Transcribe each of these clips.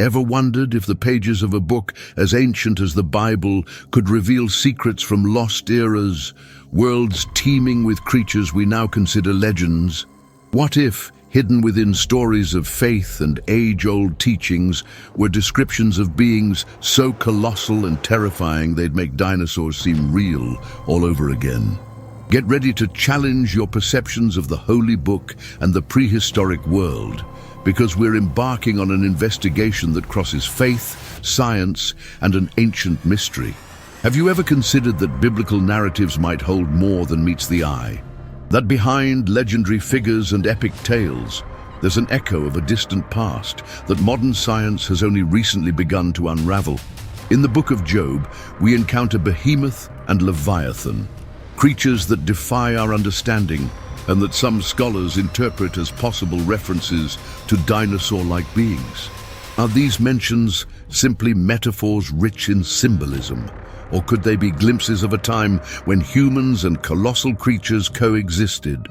Ever wondered if the pages of a book as ancient as the Bible could reveal secrets from lost eras, worlds teeming with creatures we now consider legends? What if, hidden within stories of faith and age-old teachings, were descriptions of beings so colossal and terrifying they'd make dinosaurs seem real all over again? Get ready to challenge your perceptions of the Holy Book and the prehistoric world, because we're embarking on an investigation that crosses faith, science, and an ancient mystery. Have you ever considered that biblical narratives might hold more than meets the eye? That behind legendary figures and epic tales, there's an echo of a distant past that modern science has only recently begun to unravel. In the book of Job, we encounter Behemoth and Leviathan, creatures that defy our understanding and that some scholars interpret as possible references to dinosaur-like beings. Are these mentions simply metaphors rich in symbolism, or could they be glimpses of a time when humans and colossal creatures coexisted?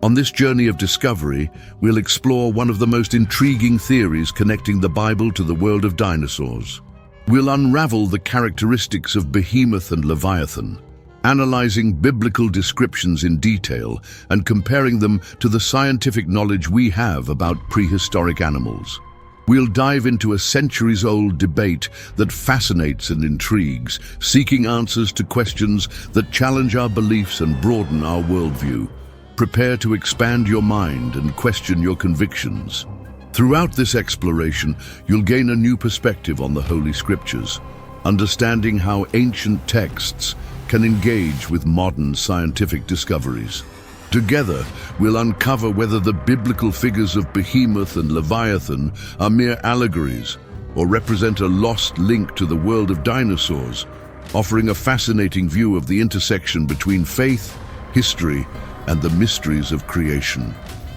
On this journey of discovery, we'll explore one of the most intriguing theories connecting the Bible to the world of dinosaurs. We'll unravel the characteristics of Behemoth and Leviathan, analyzing biblical descriptions in detail and comparing them to the scientific knowledge we have about prehistoric animals. We'll dive into a centuries-old debate that fascinates and intrigues, seeking answers to questions that challenge our beliefs and broaden our worldview. Prepare to expand your mind and question your convictions. Throughout this exploration, you'll gain a new perspective on the Holy Scriptures, understanding how ancient texts can engage with modern scientific discoveries. Together, we'll uncover whether the biblical figures of Behemoth and Leviathan are mere allegories or represent a lost link to the world of dinosaurs, offering a fascinating view of the intersection between faith, history, and the mysteries of creation.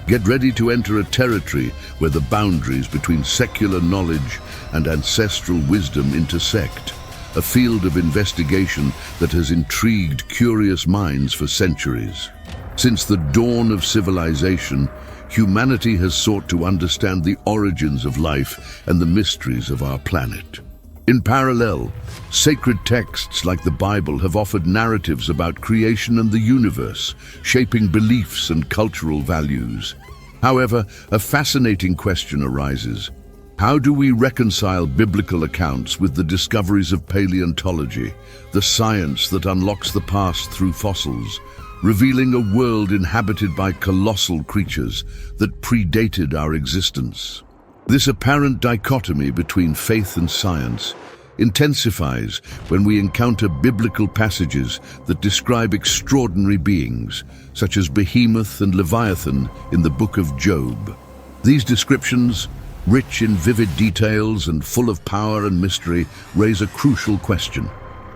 Get ready to enter a territory where the boundaries between secular knowledge and ancestral wisdom intersect, a field of investigation that has intrigued curious minds for centuries. Since the dawn of civilization, humanity has sought to understand the origins of life and the mysteries of our planet. In parallel, sacred texts like the Bible have offered narratives about creation and the universe, shaping beliefs and cultural values. However, a fascinating question arises. How do we reconcile biblical accounts with the discoveries of paleontology, the science that unlocks the past through fossils, revealing a world inhabited by colossal creatures that predated our existence? This apparent dichotomy between faith and science intensifies when we encounter biblical passages that describe extraordinary beings, such as Behemoth and Leviathan in the book of Job. These descriptions, rich in vivid details and full of power and mystery, raise a crucial question.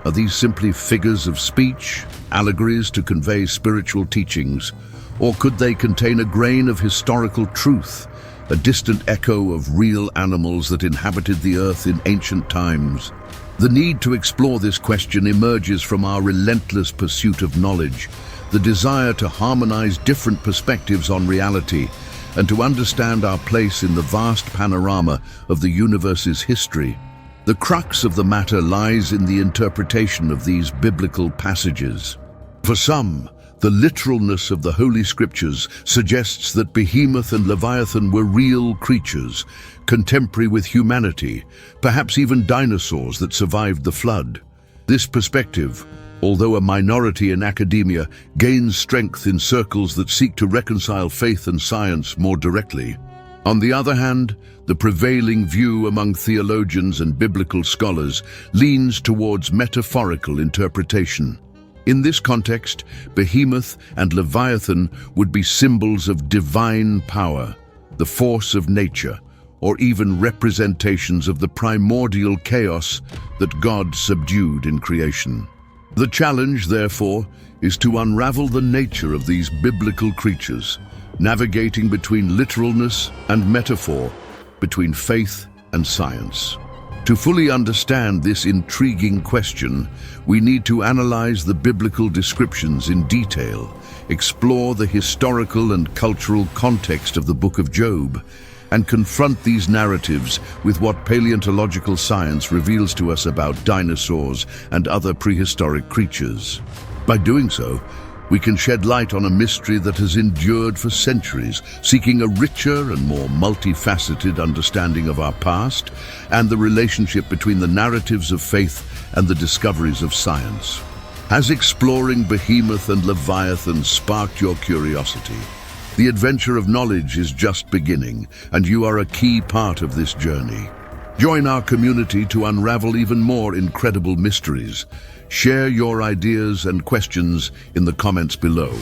Are these simply figures of speech, allegories to convey spiritual teachings, or could they contain a grain of historical truth, a distant echo of real animals that inhabited the earth in ancient times? The need to explore this question emerges from our relentless pursuit of knowledge, the desire to harmonize different perspectives on reality, and to understand our place in the vast panorama of the universe's history. The crux of the matter lies in the interpretation of these biblical passages. For some, the literalness of the Holy Scriptures suggests that Behemoth and Leviathan were real creatures, contemporary with humanity, perhaps even dinosaurs that survived the flood. This perspective, although a minority in academia, gains strength in circles that seek to reconcile faith and science more directly. On the other hand, the prevailing view among theologians and biblical scholars leans towards metaphorical interpretation. In this context, Behemoth and Leviathan would be symbols of divine power, the force of nature, or even representations of the primordial chaos that God subdued in creation. The challenge, therefore, is to unravel the nature of these biblical creatures, navigating between literalness and metaphor, between faith and science. To fully understand this intriguing question, we need to analyze the biblical descriptions in detail, explore the historical and cultural context of the book of Job, and confront these narratives with what paleontological science reveals to us about dinosaurs and other prehistoric creatures. By doing so, we can shed light on a mystery that has endured for centuries, seeking a richer and more multifaceted understanding of our past and the relationship between the narratives of faith and the discoveries of science. Has exploring Behemoth and Leviathan sparked your curiosity? The adventure of knowledge is just beginning, and you are a key part of this journey. Join our community to unravel even more incredible mysteries. Share your ideas and questions in the comments below.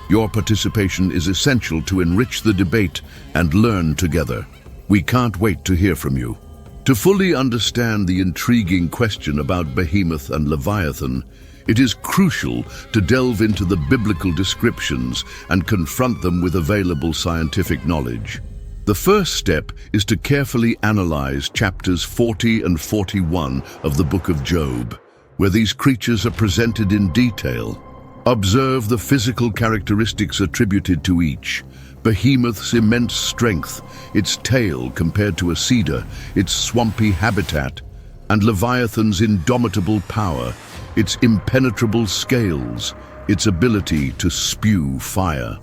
Your participation is essential to enrich the debate and learn together. We can't wait to hear from you. To fully understand the intriguing question about Behemoth and Leviathan, it is crucial to delve into the biblical descriptions and confront them with available scientific knowledge. The first step is to carefully analyze chapters 40 and 41 of the book of Job, where these creatures are presented in detail. Observe the physical characteristics attributed to each. Behemoth's immense strength, its tail compared to a cedar, its swampy habitat, and Leviathan's indomitable power, its impenetrable scales, its ability to spew fire.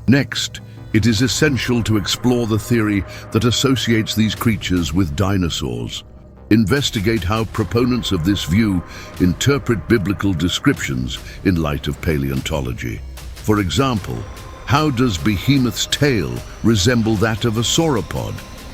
Next, it is essential to explore the theory that associates these creatures with dinosaurs. Investigate how proponents of this view interpret biblical descriptions in light of paleontology. For example, how does Behemoth's tail resemble that of a sauropod?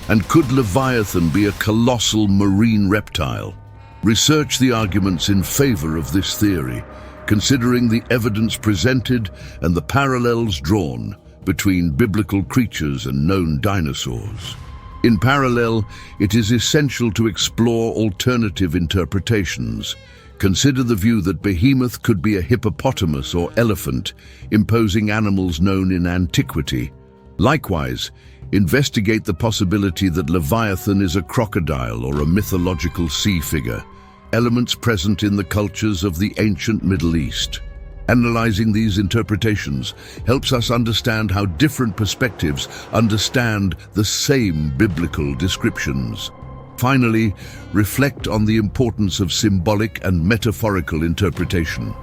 And could Leviathan be a colossal marine reptile? Research the arguments in favor of this theory, considering the evidence presented and the parallels drawn between biblical creatures and known dinosaurs. In parallel, it is essential to explore alternative interpretations. Consider the view that Behemoth could be a hippopotamus or elephant, imposing animals known in antiquity. Likewise, investigate the possibility that Leviathan is a crocodile or a mythological sea figure, elements present in the cultures of the ancient Middle East. Analyzing these interpretations helps us understand how different perspectives understand the same biblical descriptions. Finally, reflect on the importance of symbolic and metaphorical interpretation.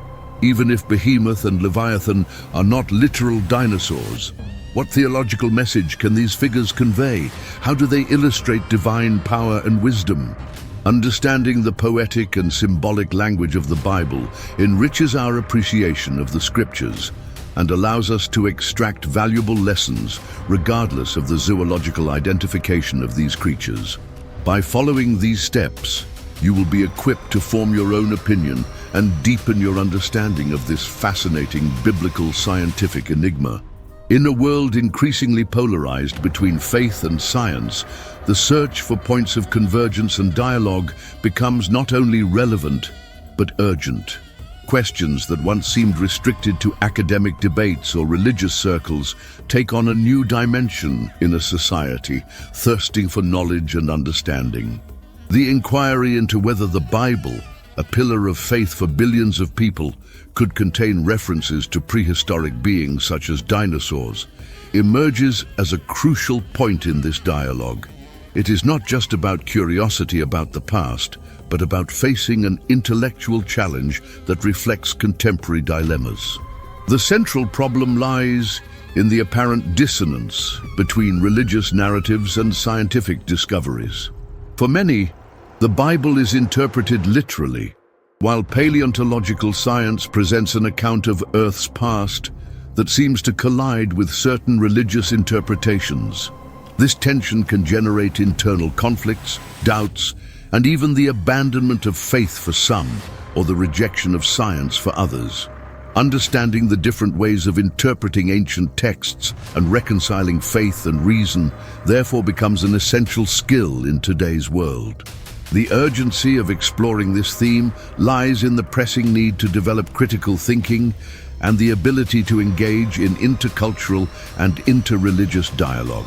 Even if Behemoth and Leviathan are not literal dinosaurs, what theological message can these figures convey? How do they illustrate divine power and wisdom? Understanding the poetic and symbolic language of the Bible enriches our appreciation of the Scriptures and allows us to extract valuable lessons regardless of the zoological identification of these creatures. By following these steps, you will be equipped to form your own opinion and deepen your understanding of this fascinating biblical scientific enigma. In a world increasingly polarized between faith and science, the search for points of convergence and dialogue becomes not only relevant, but urgent. Questions that once seemed restricted to academic debates or religious circles take on a new dimension in a society thirsting for knowledge and understanding. The inquiry into whether the Bible, a pillar of faith for billions of people, could contain references to prehistoric beings such as dinosaurs, emerges as a crucial point in this dialogue. It is not just about curiosity about the past, but about facing an intellectual challenge that reflects contemporary dilemmas. The central problem lies in the apparent dissonance between religious narratives and scientific discoveries. For many, the Bible is interpreted literally, while paleontological science presents an account of Earth's past that seems to collide with certain religious interpretations. This tension can generate internal conflicts, doubts, and even the abandonment of faith for some, or the rejection of science for others. Understanding the different ways of interpreting ancient texts and reconciling faith and reason therefore becomes an essential skill in today's world. The urgency of exploring this theme lies in the pressing need to develop critical thinking and the ability to engage in intercultural and interreligious dialogue.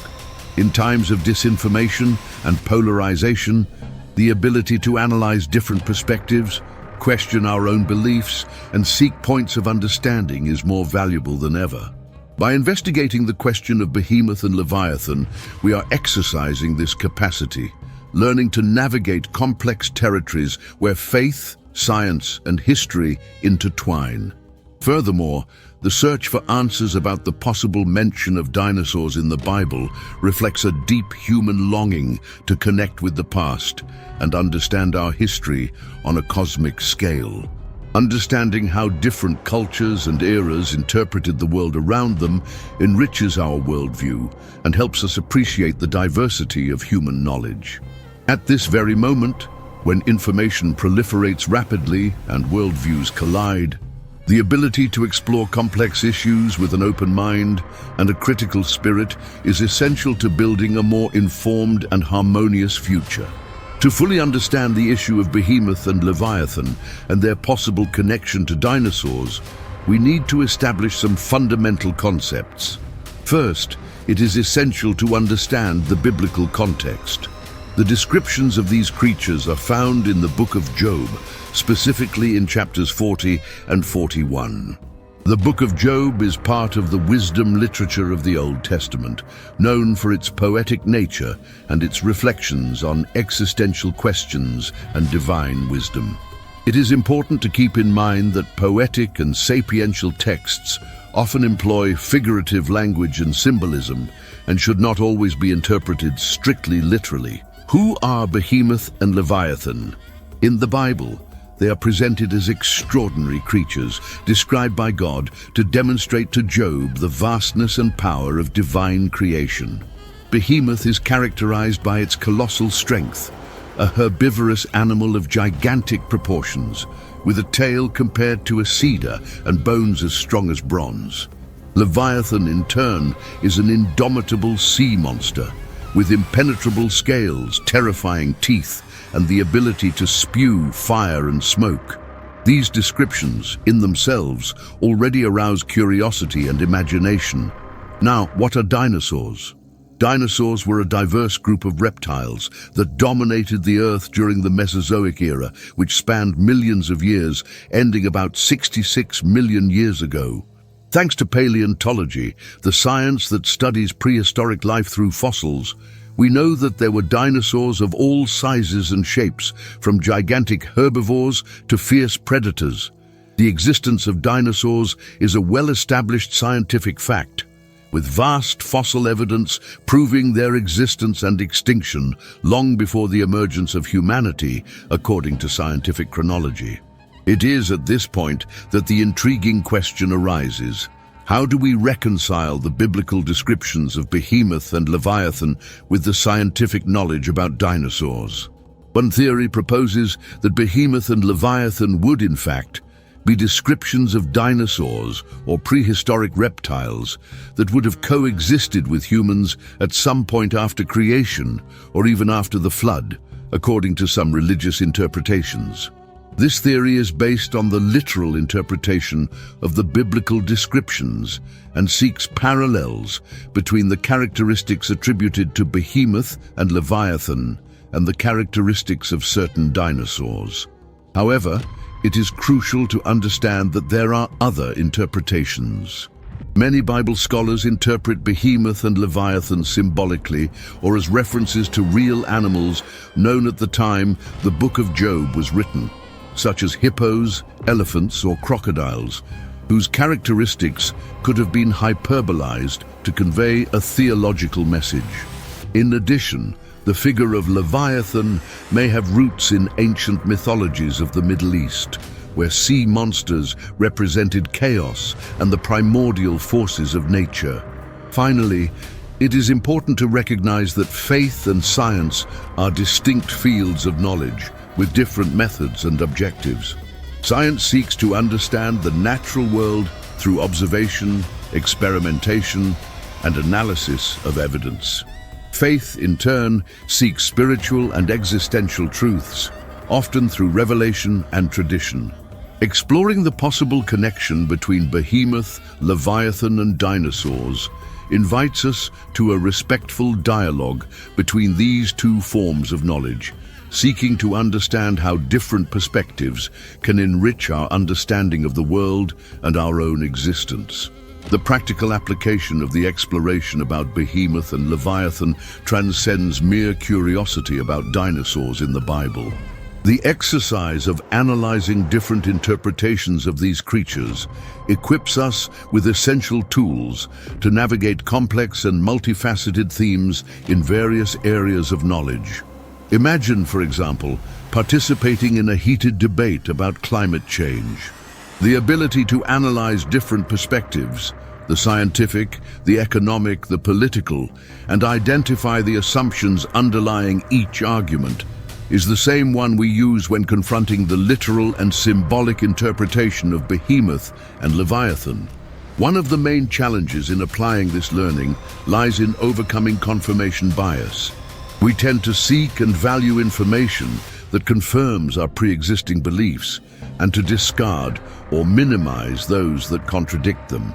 In times of disinformation and polarization, the ability to analyze different perspectives, question our own beliefs, and seek points of understanding is more valuable than ever. By investigating the question of Behemoth and Leviathan, we are exercising this capacity, learning to navigate complex territories where faith, science, and history intertwine. Furthermore, the search for answers about the possible mention of dinosaurs in the Bible reflects a deep human longing to connect with the past and understand our history on a cosmic scale. Understanding how different cultures and eras interpreted the world around them enriches our worldview and helps us appreciate the diversity of human knowledge. At this very moment, when information proliferates rapidly and worldviews collide, the ability to explore complex issues with an open mind and a critical spirit is essential to building a more informed and harmonious future. To fully understand the issue of Behemoth and Leviathan and their possible connection to dinosaurs, we need to establish some fundamental concepts. First, it is essential to understand the biblical context. The descriptions of these creatures are found in the book of Job, specifically in chapters 40 and 41. The book of Job is part of the wisdom literature of the Old Testament, known for its poetic nature and its reflections on existential questions and divine wisdom. It is important to keep in mind that poetic and sapiential texts often employ figurative language and symbolism and should not always be interpreted strictly literally. Who are Behemoth and Leviathan? In the Bible, they are presented as extraordinary creatures described by God to demonstrate to Job the vastness and power of divine creation. Behemoth is characterized by its colossal strength, a herbivorous animal of gigantic proportions, with a tail compared to a cedar and bones as strong as bronze. Leviathan, in turn, is an indomitable sea monster, with impenetrable scales, terrifying teeth, and the ability to spew fire and smoke. These descriptions, in themselves, already arouse curiosity and imagination. Now, what are dinosaurs? Dinosaurs were a diverse group of reptiles that dominated the Earth during the Mesozoic era, which spanned millions of years, ending about 66 million years ago. Thanks to paleontology, the science that studies prehistoric life through fossils, we know that there were dinosaurs of all sizes and shapes, from gigantic herbivores to fierce predators. The existence of dinosaurs is a well-established scientific fact, with vast fossil evidence proving their existence and extinction long before the emergence of humanity, according to scientific chronology. It is at this point that the intriguing question arises: how do we reconcile the biblical descriptions of Behemoth and Leviathan with the scientific knowledge about dinosaurs? One theory proposes that Behemoth and Leviathan would, in fact, be descriptions of dinosaurs or prehistoric reptiles that would have coexisted with humans at some point after creation or even after the flood, according to some religious interpretations. This theory is based on the literal interpretation of the biblical descriptions and seeks parallels between the characteristics attributed to Behemoth and Leviathan and the characteristics of certain dinosaurs. However, it is crucial to understand that there are other interpretations. Many Bible scholars interpret Behemoth and Leviathan symbolically or as references to real animals known at the time the book of Job was written, such as hippos, elephants, or crocodiles, whose characteristics could have been hyperbolized to convey a theological message. In addition, the figure of Leviathan may have roots in ancient mythologies of the Middle East, where sea monsters represented chaos and the primordial forces of nature. Finally, it is important to recognize that faith and science are distinct fields of knowledge, with different methods and objectives. Science seeks to understand the natural world through observation, experimentation, and analysis of evidence. Faith, in turn, seeks spiritual and existential truths, often through revelation and tradition. Exploring the possible connection between Behemoth, Leviathan, and dinosaurs invites us to a respectful dialogue between these two forms of knowledge, seeking to understand how different perspectives can enrich our understanding of the world and our own existence. The practical application of the exploration about Behemoth and Leviathan transcends mere curiosity about dinosaurs in the Bible. The exercise of analyzing different interpretations of these creatures equips us with essential tools to navigate complex and multifaceted themes in various areas of knowledge. Imagine, for example, participating in a heated debate about climate change. The ability to analyze different perspectives, the scientific, the economic, the political, and identify the assumptions underlying each argument is the same one we use when confronting the literal and symbolic interpretation of Behemoth and Leviathan. One of the main challenges in applying this learning lies in overcoming confirmation bias. We tend to seek and value information that confirms our pre-existing beliefs and to discard or minimize those that contradict them.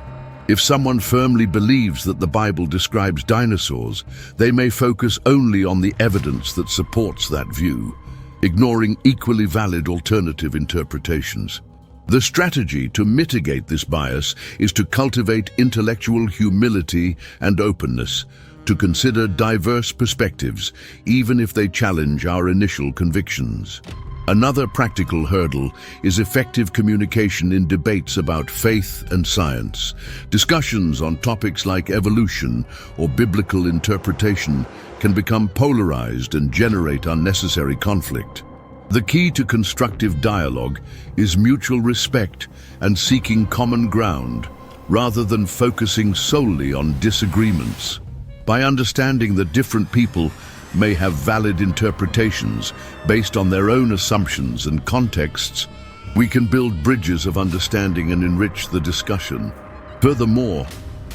If someone firmly believes that the Bible describes dinosaurs, they may focus only on the evidence that supports that view, ignoring equally valid alternative interpretations. The strategy to mitigate this bias is to cultivate intellectual humility and openness, to consider diverse perspectives, even if they challenge our initial convictions. Another practical hurdle is effective communication in debates about faith and science. Discussions on topics like evolution or biblical interpretation can become polarized and generate unnecessary conflict. The key to constructive dialogue is mutual respect and seeking common ground, rather than focusing solely on disagreements. By understanding that different people may have valid interpretations based on their own assumptions and contexts, we can build bridges of understanding and enrich the discussion. Furthermore,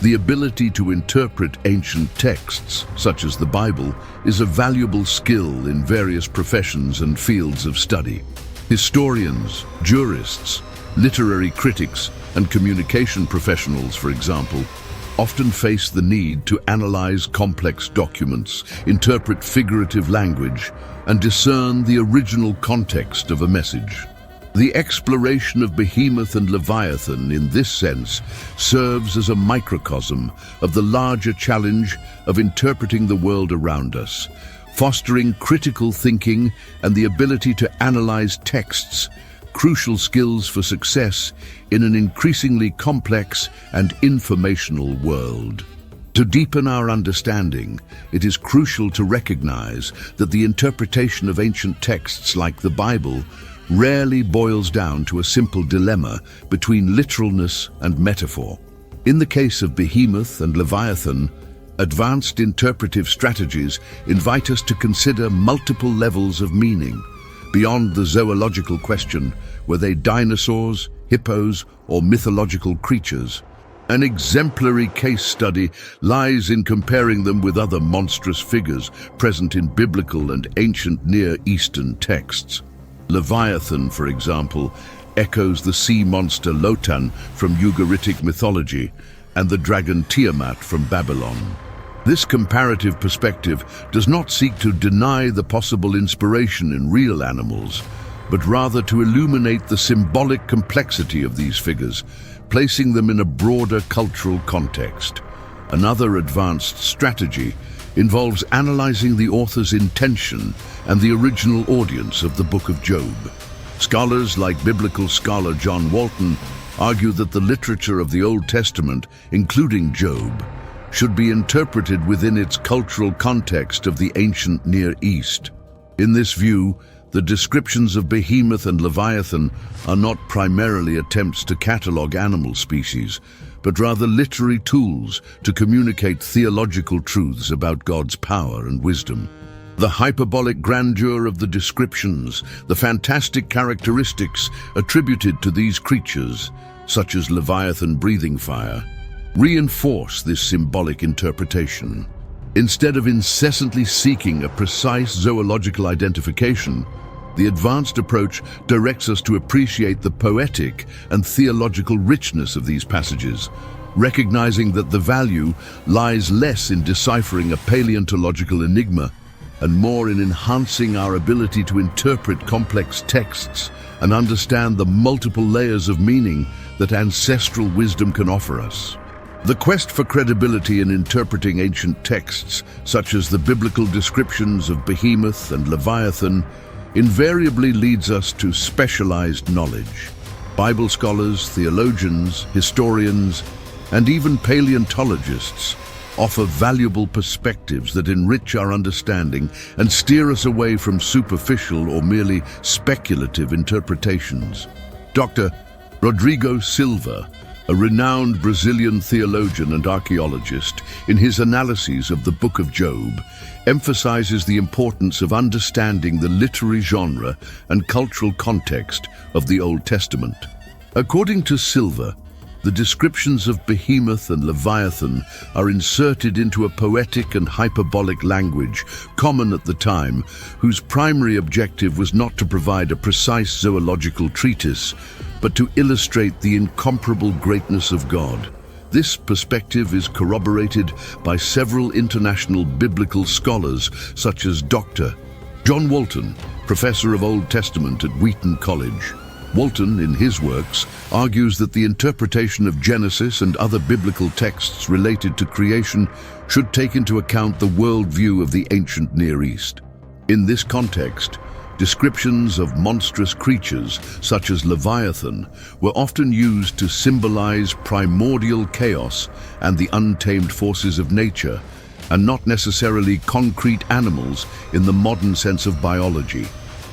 the ability to interpret ancient texts, such as the Bible, is a valuable skill in various professions and fields of study. Historians, jurists, literary critics, and communication professionals, for example, often face the need to analyze complex documents, interpret figurative language, and discern the original context of a message. The exploration of Behemoth and Leviathan, in this sense, serves as a microcosm of the larger challenge of interpreting the world around us, fostering critical thinking and the ability to analyze texts, crucial skills for success in an increasingly complex and informational world. To deepen our understanding, it is crucial to recognize that the interpretation of ancient texts like the Bible rarely boils down to a simple dilemma between literalness and metaphor. In the case of Behemoth and Leviathan, advanced interpretive strategies invite us to consider multiple levels of meaning. Beyond the zoological question, were they dinosaurs, hippos, or mythological creatures? An exemplary case study lies in comparing them with other monstrous figures present in biblical and ancient Near Eastern texts. Leviathan, for example, echoes the sea monster Lotan from Ugaritic mythology and the dragon Tiamat from Babylon. This comparative perspective does not seek to deny the possible inspiration in real animals, but rather to illuminate the symbolic complexity of these figures, placing them in a broader cultural context. Another advanced strategy involves analyzing the author's intention and the original audience of the Book of Job. Scholars like biblical scholar John Walton argue that the literature of the Old Testament, including Job, should be interpreted within its cultural context of the ancient Near East. In this view, the descriptions of Behemoth and Leviathan are not primarily attempts to catalogue animal species, but rather literary tools to communicate theological truths about God's power and wisdom. The hyperbolic grandeur of the descriptions, the fantastic characteristics attributed to these creatures, such as Leviathan breathing fire, reinforce this symbolic interpretation. Instead of incessantly seeking a precise zoological identification, the advanced approach directs us to appreciate the poetic and theological richness of these passages, recognizing that the value lies less in deciphering a paleontological enigma and more in enhancing our ability to interpret complex texts and understand the multiple layers of meaning that ancestral wisdom can offer us. The quest for credibility in interpreting ancient texts, such as the biblical descriptions of Behemoth and Leviathan, invariably leads us to specialized knowledge. Bible scholars, theologians, historians, and even paleontologists offer valuable perspectives that enrich our understanding and steer us away from superficial or merely speculative interpretations. Dr. Rodrigo Silva, a renowned Brazilian theologian and archaeologist, in his analyses of the Book of Job, emphasizes the importance of understanding the literary genre and cultural context of the Old Testament. According to Silva, the descriptions of Behemoth and Leviathan are inserted into a poetic and hyperbolic language common at the time, whose primary objective was not to provide a precise zoological treatise, but to illustrate the incomparable greatness of God. This perspective is corroborated by several international biblical scholars, such as Dr. John Walton, professor of Old Testament at Wheaton College. Walton, in his works, argues that the interpretation of Genesis and other biblical texts related to creation should take into account the worldview of the ancient Near East. In this context, descriptions of monstrous creatures, such as Leviathan, were often used to symbolize primordial chaos and the untamed forces of nature, and not necessarily concrete animals in the modern sense of biology.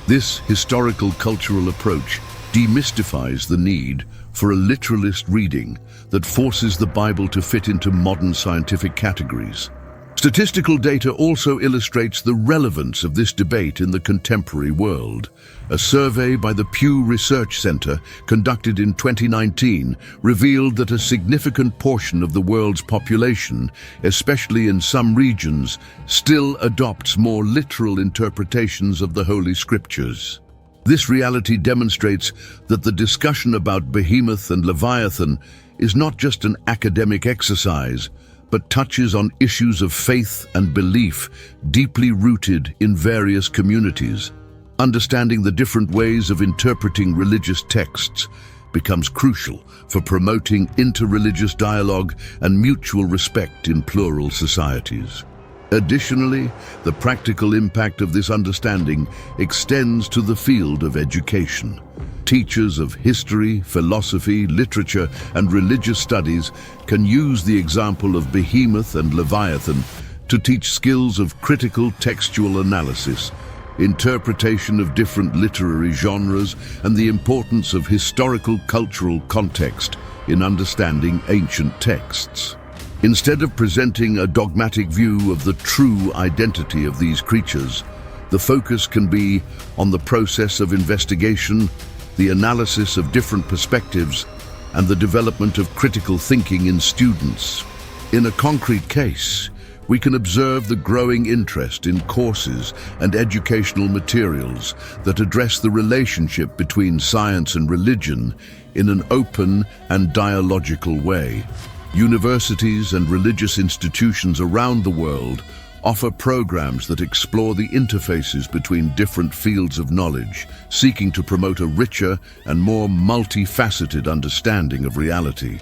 This historical cultural approach demystifies the need for a literalist reading that forces the Bible to fit into modern scientific categories. Statistical data also illustrates the relevance of this debate in the contemporary world. A survey by the Pew Research Center, conducted in 2019, revealed that a significant portion of the world's population, especially in some regions, still adopts more literal interpretations of the Holy Scriptures. This reality demonstrates that the discussion about Behemoth and Leviathan is not just an academic exercise, but touches on issues of faith and belief deeply rooted in various communities. Understanding the different ways of interpreting religious texts becomes crucial for promoting interreligious dialogue and mutual respect in plural societies. Additionally, the practical impact of this understanding extends to the field of education. Teachers of history, philosophy, literature, and religious studies can use the example of Behemoth and Leviathan to teach skills of critical textual analysis, interpretation of different literary genres, and the importance of historical cultural context in understanding ancient texts. Instead of presenting a dogmatic view of the true identity of these creatures, the focus can be on the process of investigation, the analysis of different perspectives, and the development of critical thinking in students. In a concrete case, we can observe the growing interest in courses and educational materials that address the relationship between science and religion in an open and dialogical way. Universities and religious institutions around the world offer programs that explore the interfaces between different fields of knowledge, seeking to promote a richer and more multifaceted understanding of reality.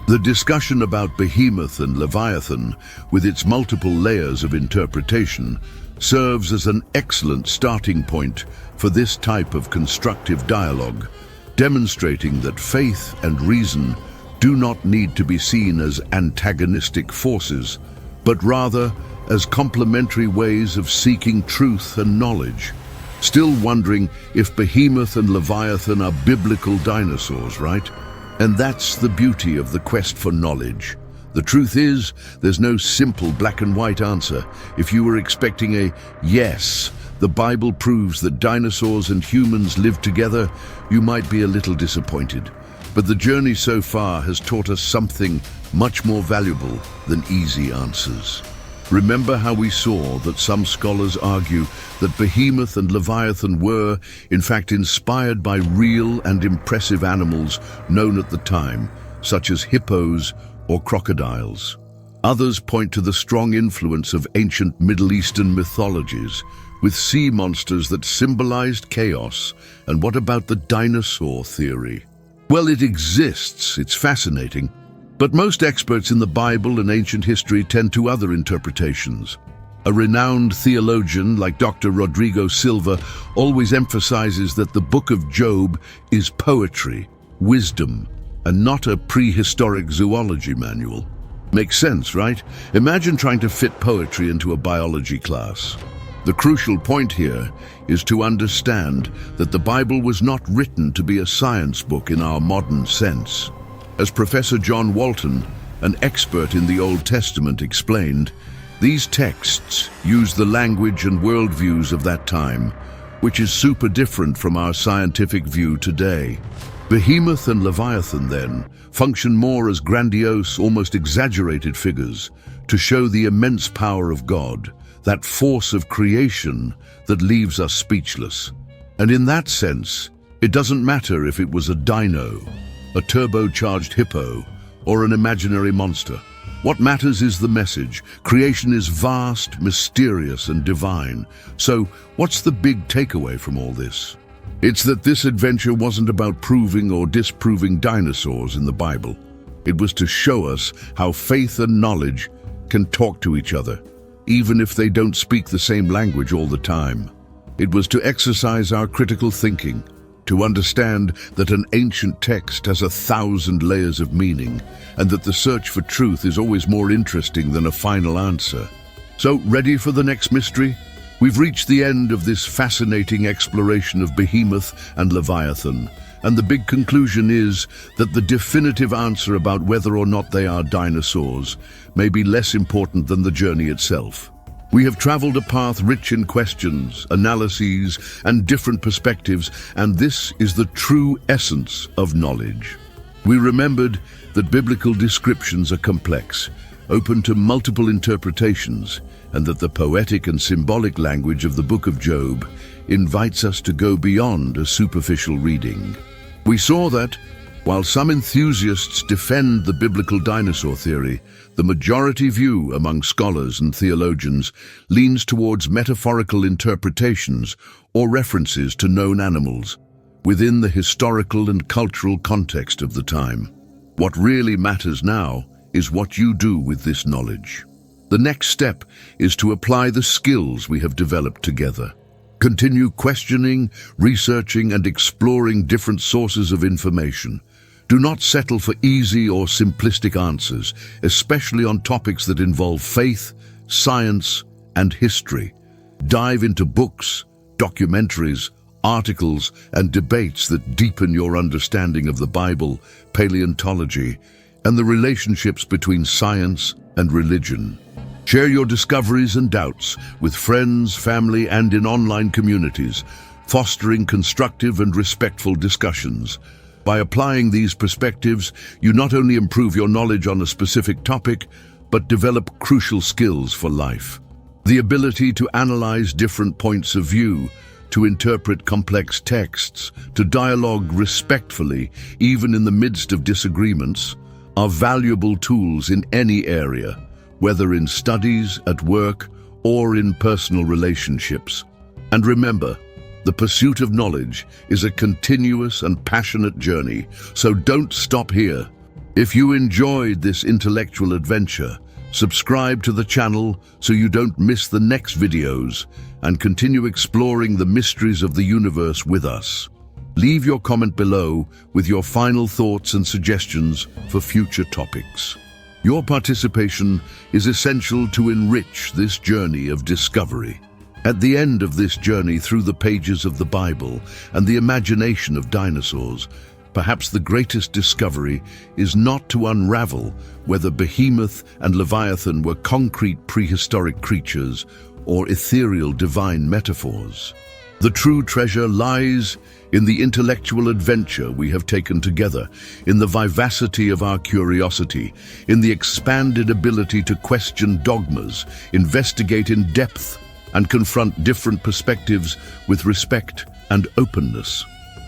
The discussion about Behemoth and Leviathan, with its multiple layers of interpretation, serves as an excellent starting point for this type of constructive dialogue, demonstrating that faith and reason do not need to be seen as antagonistic forces, but rather as complementary ways of seeking truth and knowledge. Still wondering if Behemoth and Leviathan are biblical dinosaurs, right? And that's the beauty of the quest for knowledge. The truth is, there's no simple black and white answer. If you were expecting a yes, the Bible proves that dinosaurs and humans lived together, you might be a little disappointed. But the journey so far has taught us something much more valuable than easy answers. Remember how we saw that some scholars argue that Behemoth and Leviathan were, in fact, inspired by real and impressive animals known at the time, such as hippos or crocodiles. Others point to the strong influence of ancient Middle Eastern mythologies, with sea monsters that symbolized chaos. And what about the dinosaur theory? Well, it exists, it's fascinating, But most experts in the Bible and ancient history tend to other interpretations. A renowned theologian like Dr. Rodrigo Silva always emphasizes that the Book of Job is poetry, wisdom, and not a prehistoric zoology manual. Makes sense, right? Imagine trying to fit poetry into a biology class. The crucial point here is to understand that the Bible was not written to be a science book in our modern sense. As Professor John Walton, an expert in the Old Testament, explained, these texts use the language and worldviews of that time, which is super different from our scientific view today. Behemoth and Leviathan, then, function more as grandiose, almost exaggerated figures to show the immense power of God, that force of creation that leaves us speechless. And in that sense, it doesn't matter if it was a dino, a turbocharged hippo, or an imaginary monster. What matters is the message. Creation is vast, mysterious, and divine. So, what's the big takeaway from all this? It's that this adventure wasn't about proving or disproving dinosaurs in the Bible. It was to show us how faith and knowledge can talk to each other, even if they don't speak the same language all the time. It was to exercise our critical thinking, to understand that an ancient text has 1,000 layers of meaning, and that the search for truth is always more interesting than a final answer. So, ready for the next mystery? We've reached the end of this fascinating exploration of Behemoth and Leviathan, and the big conclusion is that the definitive answer about whether or not they are dinosaurs may be less important than the journey itself. We have traveled a path rich in questions, analyses, and different perspectives, and this is the true essence of knowledge. We remembered that biblical descriptions are complex, open to multiple interpretations, and that the poetic and symbolic language of the Book of Job invites us to go beyond a superficial reading. We saw that, while some enthusiasts defend the biblical dinosaur theory, the majority view among scholars and theologians leans towards metaphorical interpretations or references to known animals within the historical and cultural context of the time. What really matters now is what you do with this knowledge. The next step is to apply the skills we have developed together. Continue questioning, researching, and exploring different sources of information. Do not settle for easy or simplistic answers, especially on topics that involve faith, science, and history. Dive into books, documentaries, articles, and debates that deepen your understanding of the Bible, paleontology, and the relationships between science and religion. Share your discoveries and doubts with friends, family, and in online communities, fostering constructive and respectful discussions. By applying these perspectives, you not only improve your knowledge on a specific topic, but develop crucial skills for life. The ability to analyze different points of view, to interpret complex texts, to dialogue respectfully, even in the midst of disagreements, are valuable tools in any area, whether in studies, at work, or in personal relationships. And remember, the pursuit of knowledge is a continuous and passionate journey, so don't stop here. If you enjoyed this intellectual adventure, subscribe to the channel so you don't miss the next videos, and continue exploring the mysteries of the universe with us. Leave your comment below with your final thoughts and suggestions for future topics. Your participation is essential to enrich this journey of discovery. At the end of this journey through the pages of the Bible and the imagination of dinosaurs, perhaps the greatest discovery is not to unravel whether Behemoth and Leviathan were concrete prehistoric creatures or ethereal divine metaphors. The true treasure lies in the intellectual adventure we have taken together, in the vivacity of our curiosity, in the expanded ability to question dogmas, investigate in depth, and confront different perspectives with respect and openness.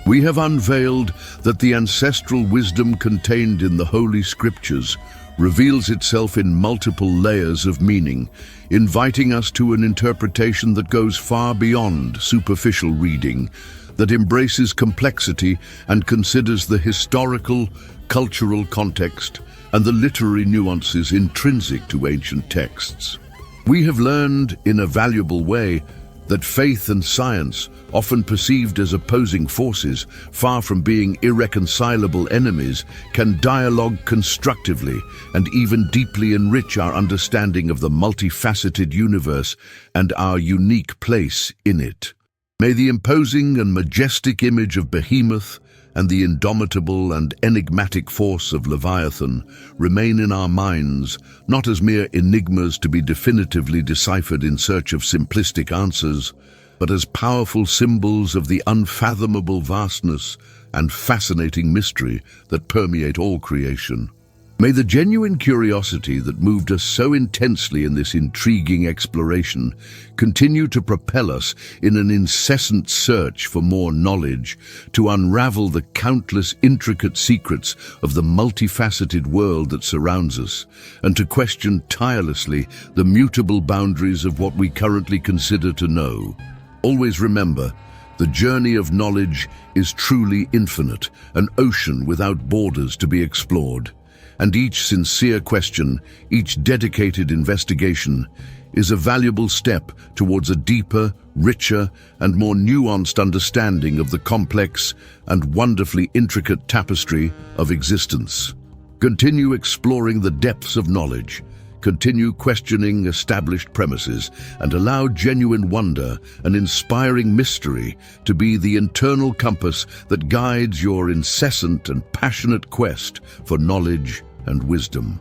We have unveiled that the ancestral wisdom contained in the Holy Scriptures reveals itself in multiple layers of meaning, inviting us to an interpretation that goes far beyond superficial reading. that embraces complexity and considers the historical, cultural context and the literary nuances intrinsic to ancient texts. We have learned, in a valuable way, that faith and science, often perceived as opposing forces, far from being irreconcilable enemies, can dialogue constructively and even deeply enrich our understanding of the multifaceted universe and our unique place in it. May the imposing and majestic image of Behemoth and the indomitable and enigmatic force of Leviathan remain in our minds, not as mere enigmas to be definitively deciphered in search of simplistic answers, but as powerful symbols of the unfathomable vastness and fascinating mystery that permeate all creation. May the genuine curiosity that moved us so intensely in this intriguing exploration continue to propel us in an incessant search for more knowledge, to unravel the countless intricate secrets of the multifaceted world that surrounds us, and to question tirelessly the mutable boundaries of what we currently consider to know. Always remember, the journey of knowledge is truly infinite, an ocean without borders to be explored. And each sincere question, each dedicated investigation, is a valuable step towards a deeper, richer, and more nuanced understanding of the complex and wonderfully intricate tapestry of existence. Continue exploring the depths of knowledge, continue questioning established premises, and allow genuine wonder and inspiring mystery to be the internal compass that guides your incessant and passionate quest for knowledge and wisdom.